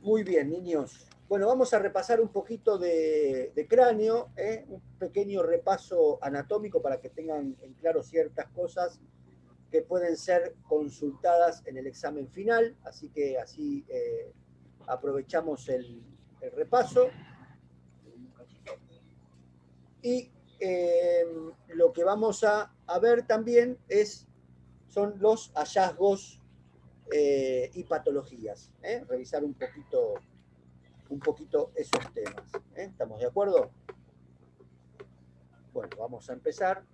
Muy bien, niños. Bueno, vamos a repasar un poquito de cráneo, un pequeño repaso anatómico para que tengan en claro ciertas cosas que pueden ser consultadas en el examen final, así que así aprovechamos el repaso. Y lo que vamos a ver también son los hallazgos y patologías, revisar un poquito esos temas. ¿Estamos de acuerdo? Bueno, vamos a empezar.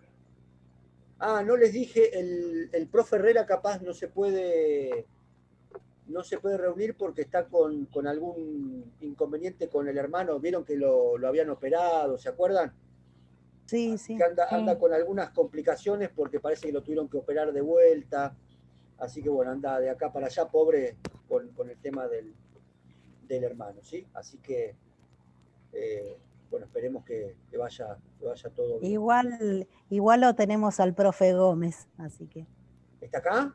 Ah, no les dije, el profe Herrera capaz no se puede reunir porque está con algún inconveniente con el hermano. Vieron que lo habían operado, ¿se acuerdan? Sí, Así que sí. anda con algunas complicaciones porque parece que lo tuvieron que operar de vuelta. Así que bueno, anda de acá para allá, pobre, con el tema del hermano, ¿sí? Así que bueno, esperemos que vaya todo bien. Igual lo tenemos al profe Gómez, así que ¿Está acá?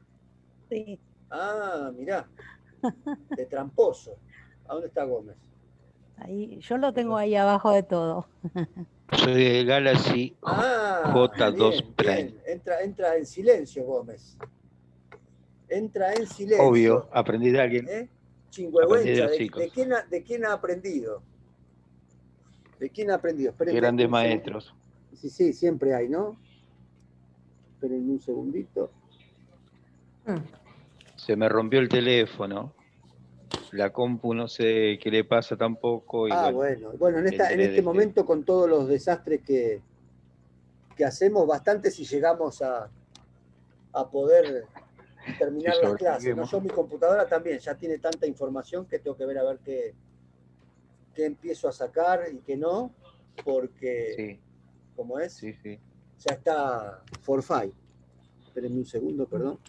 sí. Ah, mirá, de tramposo. ¿A dónde está Gómez? Ahí, yo lo tengo ahí abajo de todo. Soy de Galaxy Ah, J2 bien, Prime. bien. Entra en silencio, Gómez. Entra en Obvio, silencio. aprendí de alguien, ¿Eh? aprendí de Chingüehuencha, los ¿de quién ha aprendido? ¿De quién ha aprendido? Espérenme grandes un segundito. maestros. Sí, sí, siempre hay, ¿no? Espérenme un segundito. Se me rompió el teléfono, la compu no sé qué le pasa tampoco y Ah, bueno, bueno. Bueno, en le este dejé. momento, con todos los desastres que hacemos, bastante si llegamos a poder Si terminar las clases, ¿no? sobrevivimos. Yo mi computadora también ya tiene tanta información que tengo que ver a ver qué empiezo a sacar y qué no, porque, Sí, como es, sí, sí. ya está forfait. Espérenme un segundo, perdón.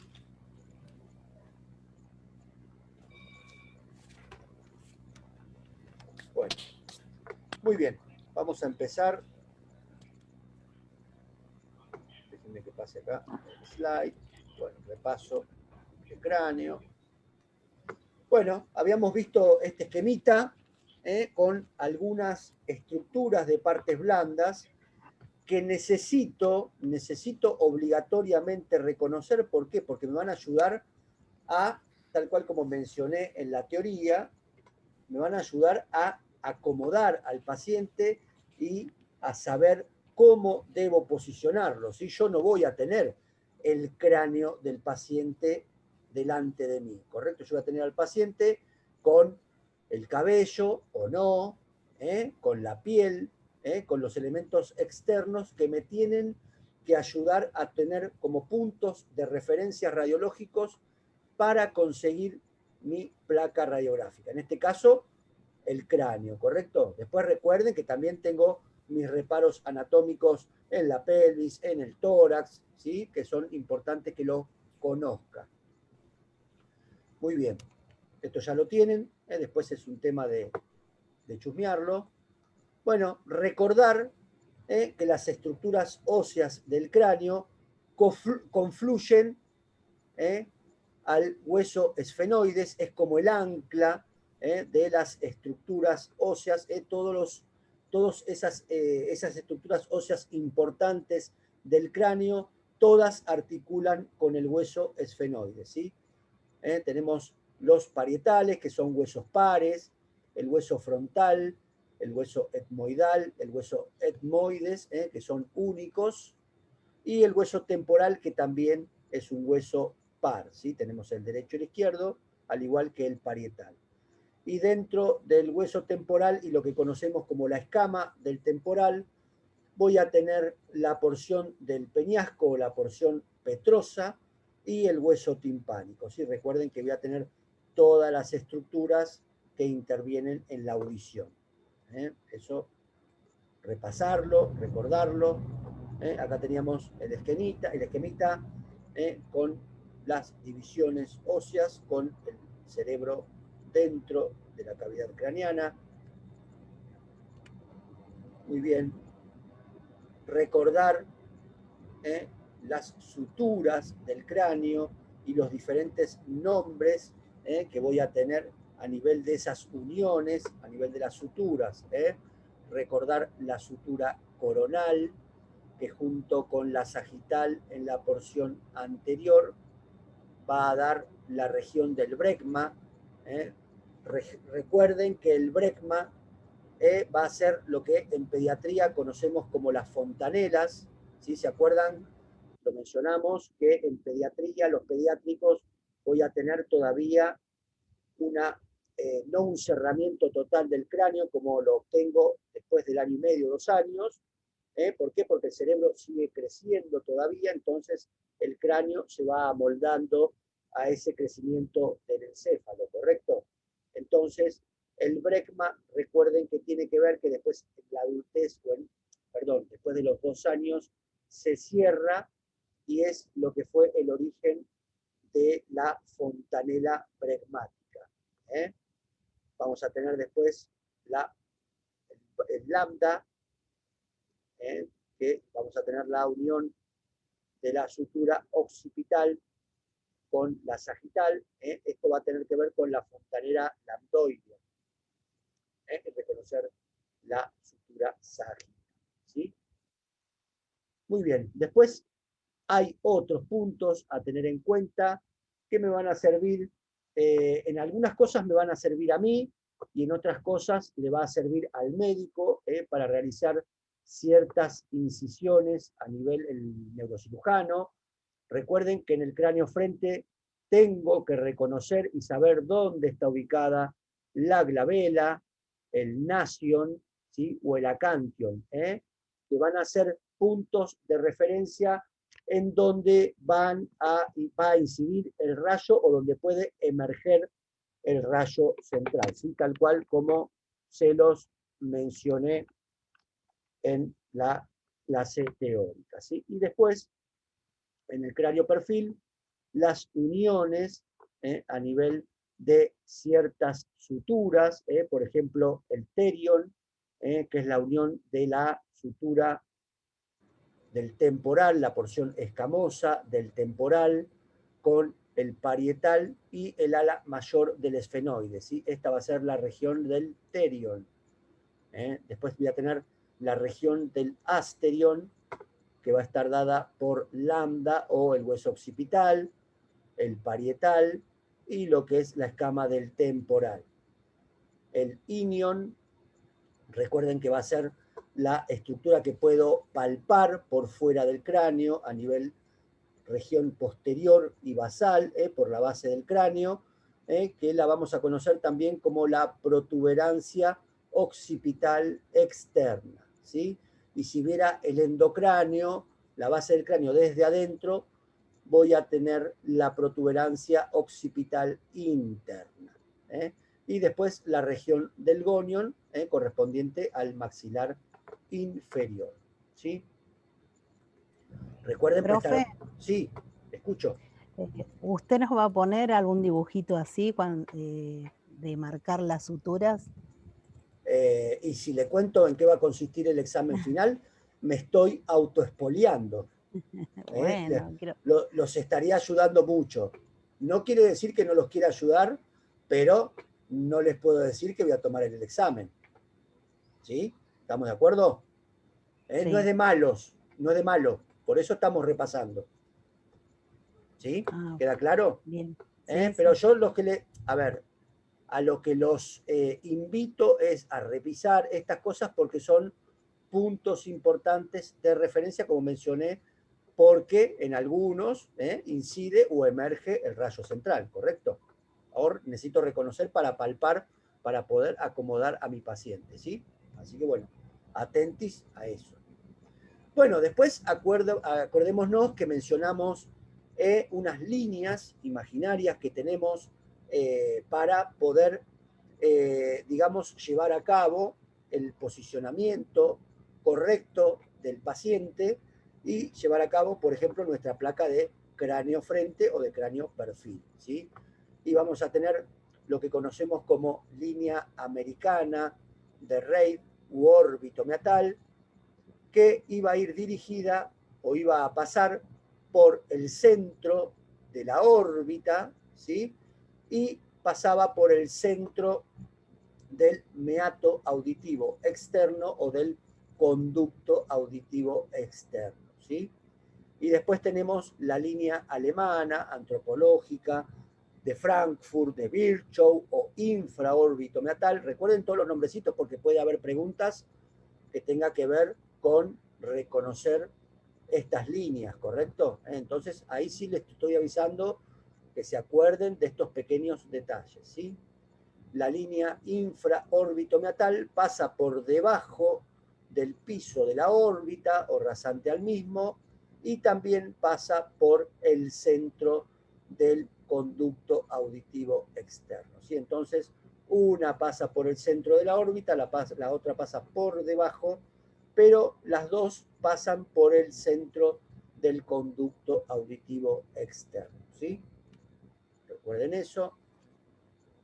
Bueno, muy bien. Vamos a empezar. Déjenme que pase acá el slide. Bueno, repaso de cráneo. Bueno, habíamos visto este esquemita con algunas estructuras de partes blandas que necesito obligatoriamente reconocer. ¿Por qué? Porque me van a ayudar a, tal cual como mencioné en la teoría, me van a ayudar a acomodar al paciente y a saber cómo debo posicionarlo. Si yo no voy a tener el cráneo del paciente delante de mí, ¿correcto? Yo voy a tener al paciente con el cabello o no, con la piel, con los elementos externos que me tienen que ayudar a tener como puntos de referencia radiológicos para conseguir mi placa radiográfica. En este caso, el cráneo, ¿correcto? Después recuerden que también tengo mis reparos anatómicos en la pelvis, en el tórax, ¿sí? Que son importantes que lo conozcan. Muy bien, esto ya lo tienen, después es un tema de chusmearlo. Bueno, recordar que las estructuras óseas del cráneo confluyen al hueso esfenoides, es como el ancla de las estructuras óseas, todas esas estructuras óseas importantes del cráneo, todas articulan con el hueso esfenoides, ¿sí? Tenemos los parietales, que son huesos pares, el hueso frontal, el hueso etmoidal, el hueso etmoides, que son únicos, y el hueso temporal, que también es un hueso par, ¿sí? Tenemos el derecho y el izquierdo, al igual que el parietal. Y dentro del hueso temporal y lo que conocemos como la escama del temporal, voy a tener la porción del peñasco o la porción petrosa y el hueso timpánico, ¿sí? Recuerden que voy a tener todas las estructuras que intervienen en la audición. Eso, repasarlo, recordarlo. Acá teníamos el esquemita con las divisiones óseas, con el cerebro dentro de la cavidad craneana. Muy bien. Recordar eh, las suturas del cráneo y los diferentes nombres que voy a tener a nivel de esas uniones, a nivel de las suturas. Recordar la sutura coronal, que junto con la sagital en la porción anterior va a dar la región del brecma. Recuerden que el brecma va a ser lo que en pediatría conocemos como las fontanelas. ¿Sí? ¿Se acuerdan? Lo mencionamos, que en pediatría, los pediátricos, voy a tener todavía no un cerramiento total del cráneo como lo obtengo después del año y medio, 2 años. ¿Por qué? Porque el cerebro sigue creciendo todavía, entonces el cráneo se va amoldando a ese crecimiento del encéfalo, ¿correcto? Entonces, el brecma, recuerden que tiene que ver que después en la adultez, después de los 2 años, se cierra y es lo que fue el origen de la fontanela brecmática. Vamos a tener después el lambda, que vamos a tener la unión de la sutura occipital con la sagital. Esto va a tener que ver con la fontanera lambdoidea, reconocer la sutura sagital. ¿Sí? Muy bien, después hay otros puntos a tener en cuenta que me van a servir, en algunas cosas me van a servir a mí y en otras cosas le va a servir al médico para realizar ciertas incisiones a nivel el neurocirujano. Recuerden que en el cráneo frente tengo que reconocer y saber dónde está ubicada la glabela, el nasion, ¿sí? O el acantion, que van a ser puntos de referencia en donde va a incidir el rayo o donde puede emerger el rayo central, ¿sí? Tal cual como se los mencioné en la clase teórica. ¿Sí? Y después, en el cráneo perfil, las uniones a nivel de ciertas suturas, por ejemplo, el terion, que es la unión de la sutura del temporal, la porción escamosa del temporal, con el parietal y el ala mayor del esfenoide. ¿Sí? Esta va a ser la región del terion. Después voy a tener la región del asterion, que va a estar dada por lambda o el hueso occipital, el parietal y lo que es la escama del temporal. El inion, recuerden que va a ser la estructura que puedo palpar por fuera del cráneo a nivel región posterior y basal, por la base del cráneo, que la vamos a conocer también como la protuberancia occipital externa. ¿Sí? Y si viera el endocráneo, la base del cráneo desde adentro, voy a tener la protuberancia occipital interna. Y después la región del gonion, correspondiente al maxilar inferior. ¿Sí? Recuerden Profe, prestar... Sí, escucho. ¿usted nos va a poner algún dibujito así de marcar las suturas? Y si le cuento en qué va a consistir el examen final, me estoy autoespoliando. Bueno, quiero... Los estaría ayudando mucho. No quiere decir que no los quiera ayudar, pero no les puedo decir que voy a tomar el examen. ¿Sí? ¿Estamos de acuerdo? Sí. No es de malos, no es de malo. Por eso estamos repasando. ¿Sí? Ah, ¿Queda claro? bien. Sí, Pero sí. yo a lo que los invito es a revisar estas cosas porque son puntos importantes de referencia, como mencioné, porque en algunos incide o emerge el rayo central, ¿correcto? Ahora necesito reconocer para palpar, para poder acomodar a mi paciente, ¿sí? Así que bueno, atentis a eso. Bueno, después acordémonos que mencionamos unas líneas imaginarias que tenemos para poder, digamos, llevar a cabo el posicionamiento correcto del paciente y llevar a cabo, por ejemplo, nuestra placa de cráneo frente o de cráneo perfil, ¿sí? Y vamos a tener lo que conocemos como línea americana de Reid u órbito meatal, que iba a ir dirigida o iba a pasar por el centro de la órbita, ¿sí? Y pasaba por el centro del meato auditivo externo o del conducto auditivo externo, ¿sí? Y después tenemos la línea alemana, antropológica, de Frankfurt, de Virchow o infraórbito meatal. Recuerden todos los nombrecitos porque puede haber preguntas que tengan que ver con reconocer estas líneas, ¿correcto? Entonces ahí sí les estoy avisando que se acuerden de estos pequeños detalles, ¿sí? La línea infraórbito meatal pasa por debajo del piso de la órbita o rasante al mismo y también pasa por el centro del conducto auditivo externo, ¿sí? Entonces, una pasa por el centro de la órbita, la otra pasa por debajo, pero las dos pasan por el centro del conducto auditivo externo, ¿sí? Recuerden eso.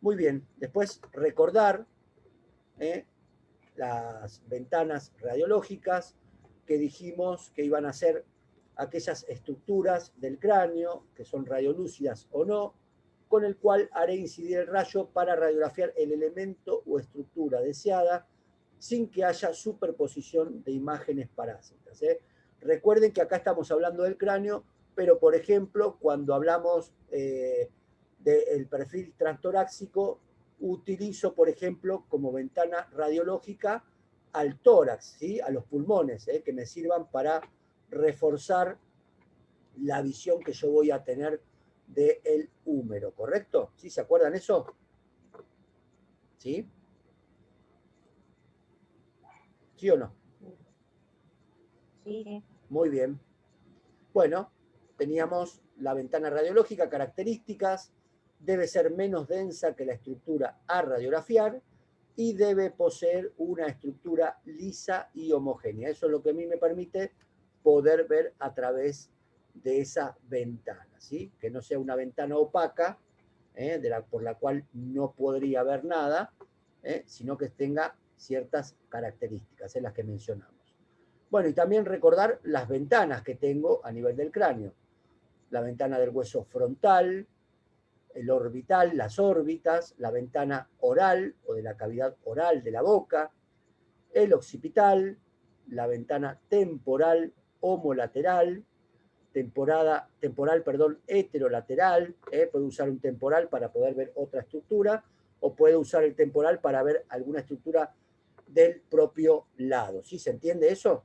Muy bien, después recordar las ventanas radiológicas que dijimos que iban a ser aquellas estructuras del cráneo, que son radiolúcidas o no, con el cual haré incidir el rayo para radiografiar el elemento o estructura deseada sin que haya superposición de imágenes parásitas. Recuerden que acá estamos hablando del cráneo, pero por ejemplo, cuando hablamos del perfil transtorácico, utilizo, por ejemplo, como ventana radiológica al tórax, ¿sí? A los pulmones, que me sirvan para reforzar la visión que yo voy a tener del húmero, ¿correcto? ¿Sí? ¿Se acuerdan eso? ¿Sí? ¿Sí o no? Sí. Muy bien. Bueno, teníamos la ventana radiológica, características, debe ser menos densa que la estructura a radiografiar y debe poseer una estructura lisa y homogénea. Eso es lo que a mí me permite poder ver a través de esa ventana, ¿sí? Que no sea una ventana opaca, por la cual no podría ver nada, sino que tenga ciertas características, las que mencionamos. Bueno, y también recordar las ventanas que tengo a nivel del cráneo. La ventana del hueso frontal, el orbital, las órbitas, la ventana oral o de la cavidad oral de la boca, el occipital, la ventana temporal homolateral, heterolateral, puedo usar un temporal para poder ver otra estructura, o puedo usar el temporal para ver alguna estructura del propio lado. ¿Sí se entiende eso?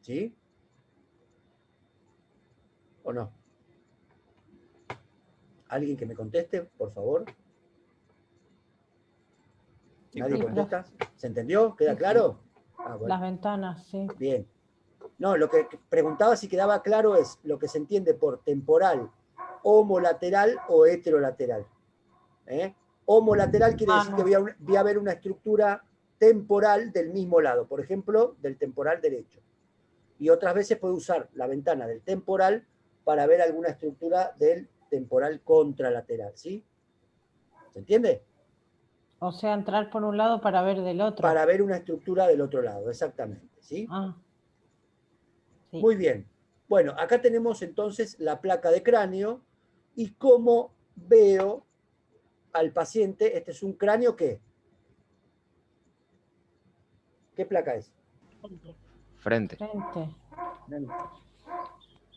¿Sí? ¿O no? ¿Alguien que me conteste, por favor? ¿Nadie Sí, contesta? ¿Se entendió? ¿Queda claro? Ah, bueno. Las ventanas, sí. Bien. No, lo que preguntaba si quedaba claro es lo que se entiende por temporal, homolateral o heterolateral. Homolateral quiere decir que voy a ver una estructura temporal del mismo lado, por ejemplo, del temporal derecho. Y otras veces puedo usar la ventana del temporal para ver alguna estructura del temporal contralateral, ¿sí? ¿Se entiende? O sea, entrar por un lado para ver del otro. Para ver una estructura del otro lado, exactamente, ¿sí? Sí. Muy bien. Bueno, acá tenemos entonces la placa de cráneo y cómo veo al paciente. Este es un cráneo, ¿qué? ¿Qué placa es? Frente.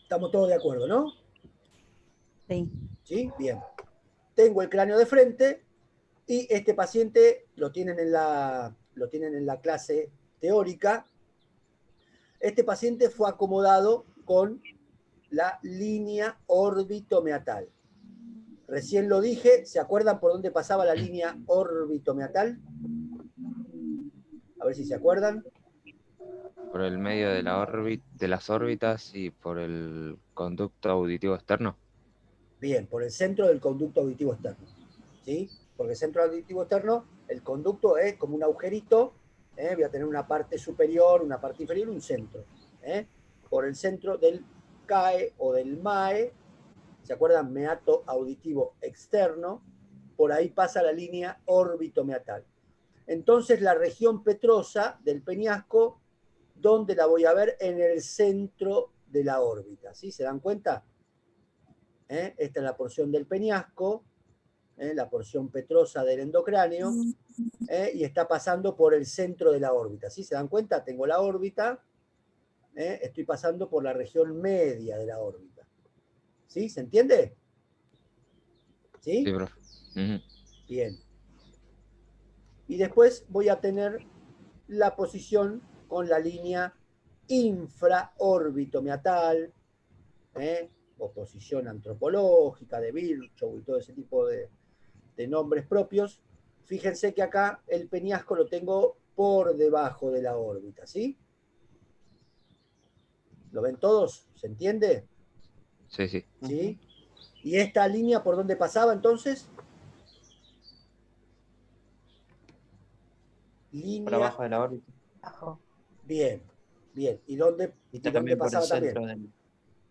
Estamos todos de acuerdo, ¿no? Sí. ¿Sí? Bien. Tengo el cráneo de frente y este paciente lo tienen en la clase teórica. Este paciente fue acomodado con la línea órbito-meatal. Recién lo dije, ¿se acuerdan por dónde pasaba la línea órbito-meatal? A ver si se acuerdan. Por el medio de de las órbitas y por el conducto auditivo externo. Bien, por el centro del conducto auditivo externo. ¿Sí? Porque el centro auditivo externo, el conducto es como un agujerito, voy a tener una parte superior, una parte inferior y un centro. Por el centro del CAE o del MAE, ¿se acuerdan? Meato auditivo externo, por ahí pasa la línea órbito-meatal. Entonces la región petrosa del peñasco, ¿dónde la voy a ver? En el centro de la órbita, ¿sí? ¿Se dan cuenta? Esta es la porción del peñasco, la porción petrosa del endocráneo, y está pasando por el centro de la órbita. ¿Sí? ¿Se dan cuenta? Tengo la órbita, estoy pasando por la región media de la órbita. ¿Sí? ¿Se entiende? ¿Sí? Sí, profe. Ujú. Bien. Y después voy a tener la posición con la línea infraórbito-meatal, o posición antropológica de Virchow y todo ese tipo de nombres propios. Fíjense que acá el peñasco lo tengo por debajo de la órbita, ¿sí? ¿Lo ven todos? ¿Se entiende? Sí, sí. ¿Sí? ¿Y esta línea por dónde pasaba entonces? Por Línea. abajo de la órbita. Abajo. Bien, bien. ¿Y dónde, Y dónde también por el pasaba también? centro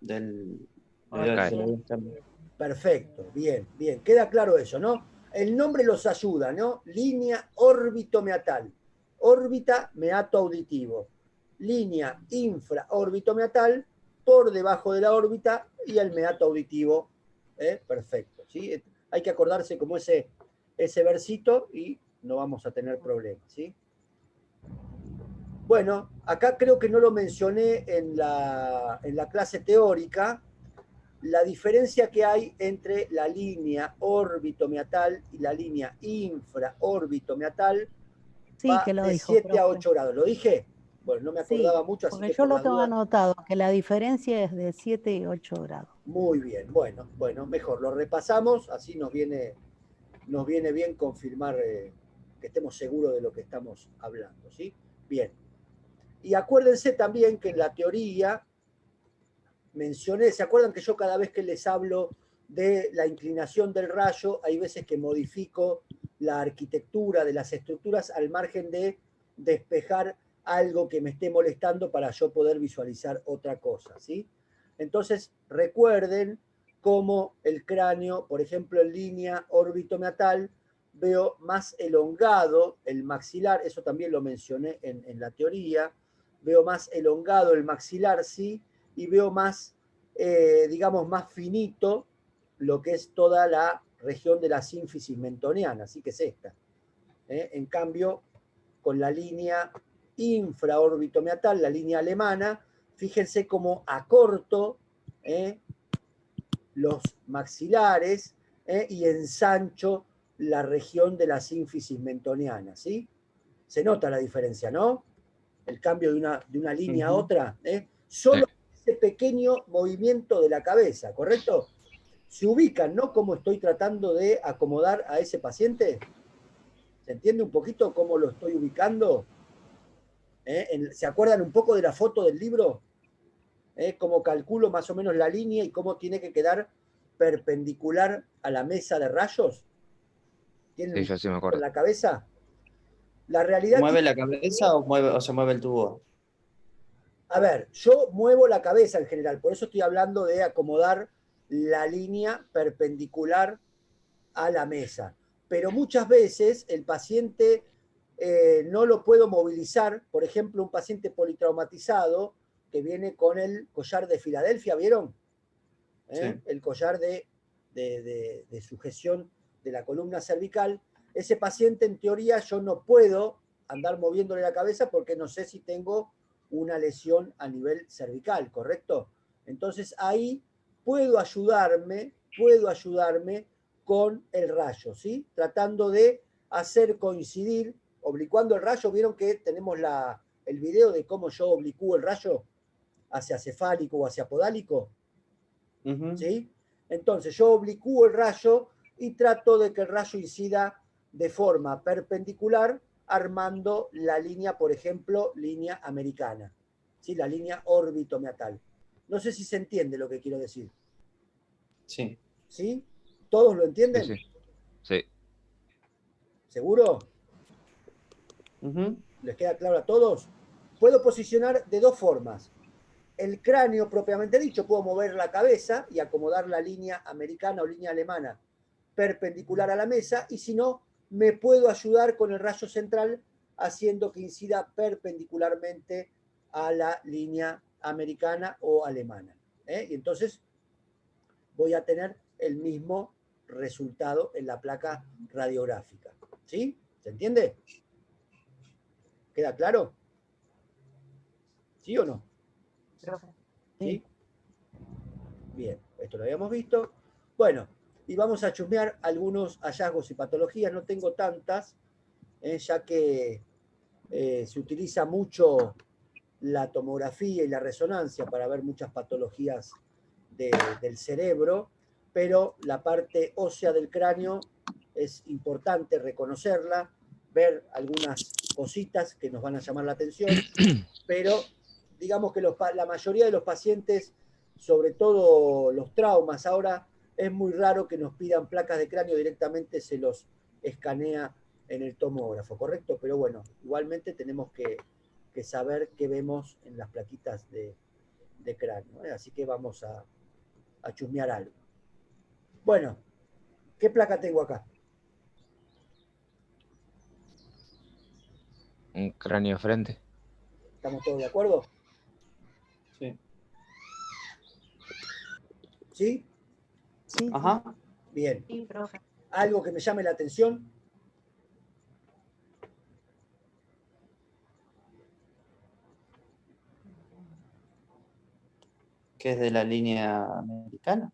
del Acá. del oído externo. Perfecto, bien, bien. Queda claro eso, ¿no? El nombre los ayuda, ¿no? Línea órbito-meatal. Órbita, meato auditivo. Línea infraórbito-meatal por debajo de la órbita y el meato auditivo. Perfecto, ¿sí? Hay que acordarse como ese versito y no vamos a tener problemas, ¿sí? Bueno, acá creo que no lo mencioné en la clase teórica, la diferencia que hay entre la línea órbito-meatal y la línea infraórbito-meatal Sí, va que lo de dijo, 7 a profe. 8 grados. ¿Lo dije? Bueno, no me acordaba Sí, mucho, así porque que yo por lo las tengo dudas. anotado, que la diferencia es de 7 y 8 grados. Muy bien, bueno, mejor. Lo repasamos, así nos viene bien confirmar que estemos seguros de lo que estamos hablando, ¿sí? Bien. Y acuérdense también que en la teoría mencioné, ¿se acuerdan que yo cada vez que les hablo de la inclinación del rayo, hay veces que modifico la arquitectura de las estructuras al margen de despejar algo que me esté molestando para yo poder visualizar otra cosa, ¿sí? Entonces, recuerden cómo el cráneo, por ejemplo, en línea órbito-meatal, veo más elongado el maxilar, eso también lo mencioné en la teoría, veo más elongado el maxilar, ¿sí? Y veo más, digamos, más finito lo que es toda la región de la sínfisis mentoniana, así que es esta. En cambio, con la línea infraórbito-meatal, la línea alemana, fíjense cómo acorto los maxilares y ensancho la región de la sínfisis mentoniana, ¿sí? Se nota la diferencia, ¿no? El cambio de una línea a otra, solo ese pequeño movimiento de la cabeza, ¿correcto? ¿Se ubican, no? Cómo estoy tratando de acomodar a ese paciente. ¿Se entiende un poquito cómo lo estoy ubicando? ¿Se acuerdan un poco de la foto del libro? Cómo calculo más o menos la línea y cómo tiene que quedar perpendicular a la mesa de rayos. ¿Tienen Sí, yo sí me en acuerdo. la cabeza? La realidad ¿Mueve es la cabeza o se mueve el tubo? a ver, yo muevo la cabeza en general, por eso estoy hablando de acomodar la línea perpendicular a la mesa. Pero muchas veces el paciente no lo puedo movilizar, por ejemplo, un paciente politraumatizado que viene con el collar de Filadelfia, ¿vieron? Sí. El collar de sujeción de la columna cervical. Ese paciente, en teoría, yo no puedo andar moviéndole la cabeza porque no sé si tengo una lesión a nivel cervical, ¿correcto? Entonces ahí puedo ayudarme con el rayo, ¿sí? Tratando de hacer coincidir, oblicuando el rayo. ¿Vieron que tenemos el video de cómo yo oblicúo el rayo hacia cefálico o hacia podálico? ¿Sí? Entonces yo oblicúo el rayo y trato de que el rayo incida de forma perpendicular, armando la línea, por ejemplo, línea americana, ¿sí? La línea órbito-meatal. No sé si se entiende lo que quiero decir. Sí. ¿Sí? ¿Todos lo Sí, entienden? sí. Sí. ¿Seguro? ¿Les queda claro a todos? Puedo posicionar de dos formas. El cráneo propiamente dicho, puedo mover la cabeza y acomodar la línea americana o línea alemana perpendicular a la mesa, y si no, me puedo ayudar con el rayo central haciendo que incida perpendicularmente a la línea americana o alemana. Y entonces voy a tener el mismo resultado en la placa radiográfica. ¿Sí? ¿Se entiende? ¿Queda claro? ¿Sí o no? ¿Sí? Bien, esto lo habíamos visto. Bueno, y vamos a chusmear algunos hallazgos y patologías. No tengo tantas, ya que se utiliza mucho la tomografía y la resonancia para ver muchas patologías del cerebro, pero la parte ósea del cráneo es importante reconocerla, ver algunas cositas que nos van a llamar la atención, pero digamos que la mayoría de los pacientes, sobre todo los traumas, ahora es muy raro que nos pidan placas de cráneo, directamente se los escanea en el tomógrafo, ¿correcto? Pero bueno, igualmente tenemos que saber qué vemos en las plaquitas de cráneo, ¿eh? Así que vamos a chusmear algo. Bueno, ¿qué placa tengo acá? Un cráneo de frente. ¿Estamos todos de acuerdo? Sí. ¿Sí? Sí, Ajá. Bien. sí, profe. ¿Algo que me llame la atención? Que es de la línea americana.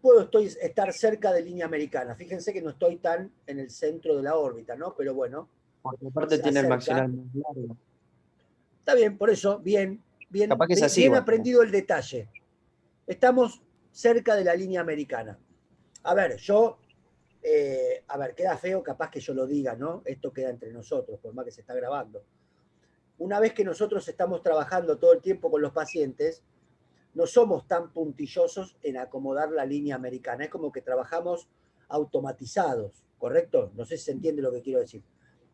Puedo estar cerca de línea americana. Fíjense que no estoy tan en el centro de la órbita, ¿no? Pero bueno, Porque aparte se tiene el acerca. maxilar más largo. Está bien, por eso, bien, bien, Capaz que es así bien igual. aprendido el detalle. Estamos cerca de la línea americana. A ver, queda feo, capaz que yo lo diga, ¿no? Esto queda entre nosotros, por más que se está grabando. Una vez que nosotros estamos trabajando todo el tiempo con los pacientes, no somos tan puntillosos en acomodar la línea americana. Es como que trabajamos automatizados, ¿correcto? No sé si se entiende lo que quiero decir.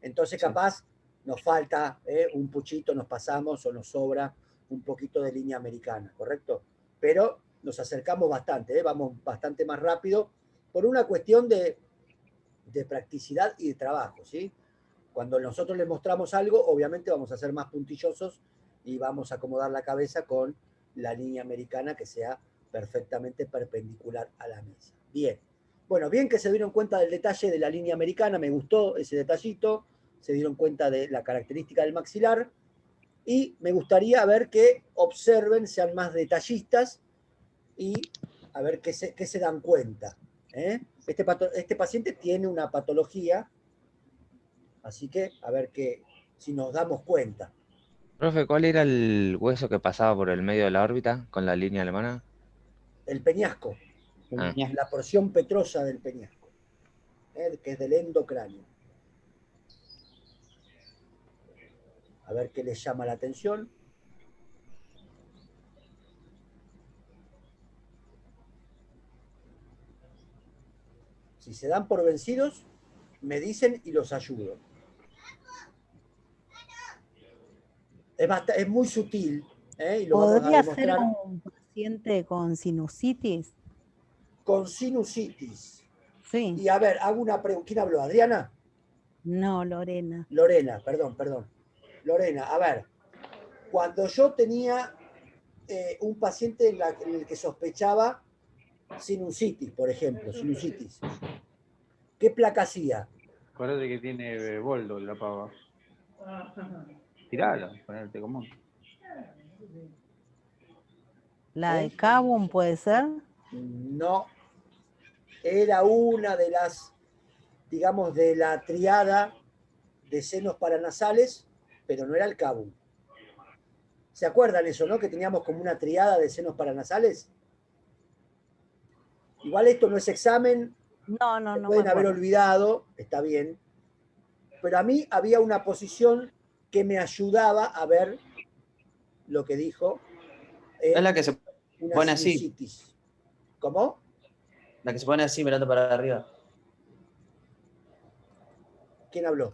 Entonces, Sí. capaz nos falta un puchito, nos pasamos o nos sobra un poquito de línea americana, ¿correcto? Pero nos acercamos bastante, vamos bastante más rápido por una cuestión de practicidad y de trabajo, ¿sí? Cuando nosotros les mostramos algo, obviamente vamos a ser más puntillosos y vamos a acomodar la cabeza con la línea americana que sea perfectamente perpendicular a la mesa. Bien. Bueno, bien que se dieron cuenta del detalle de la línea americana, me gustó ese detallito, se dieron cuenta de la característica del maxilar y me gustaría ver que observen, sean más detallistas y a ver qué se dan cuenta. Este paciente tiene una patología, así que a ver si nos damos cuenta. Profe, ¿cuál era el hueso que pasaba por el medio de la órbita con la línea alemana? El peñasco, Ah, la porción petrosa del peñasco, que es del endocráneo. A ver qué les llama la atención. Si se dan por vencidos, me dicen y los ayudo. Es muy sutil, y lo vamos a ¿Podría ser demostrar un paciente con sinusitis? con sinusitis. Sí, Y a ver, hago una pregunta. ¿Quién habló? ¿Adriana? no, Lorena. Lorena, perdón. Lorena, a ver, cuando yo tenía un paciente en el que sospechaba sinusitis, por ejemplo, sinusitis, ¿qué placa hacía? Acuérdate que tiene boldo la pava. Tirala, ponerte común. ¿La de Cabum puede ser? No, era una de las, digamos, de la triada de senos paranasales, pero no era el cabum. ¿Se acuerdan eso, no? Que teníamos como una triada de senos paranasales. Igual esto no es examen, No se me pueden haber acuerdo. olvidado, está bien. Pero a mí había una posición que me ayudaba a ver lo que dijo. Es la que se Una pone así. sinusitis. ¿Cómo? La que se pone así mirando para arriba. ¿Quién habló?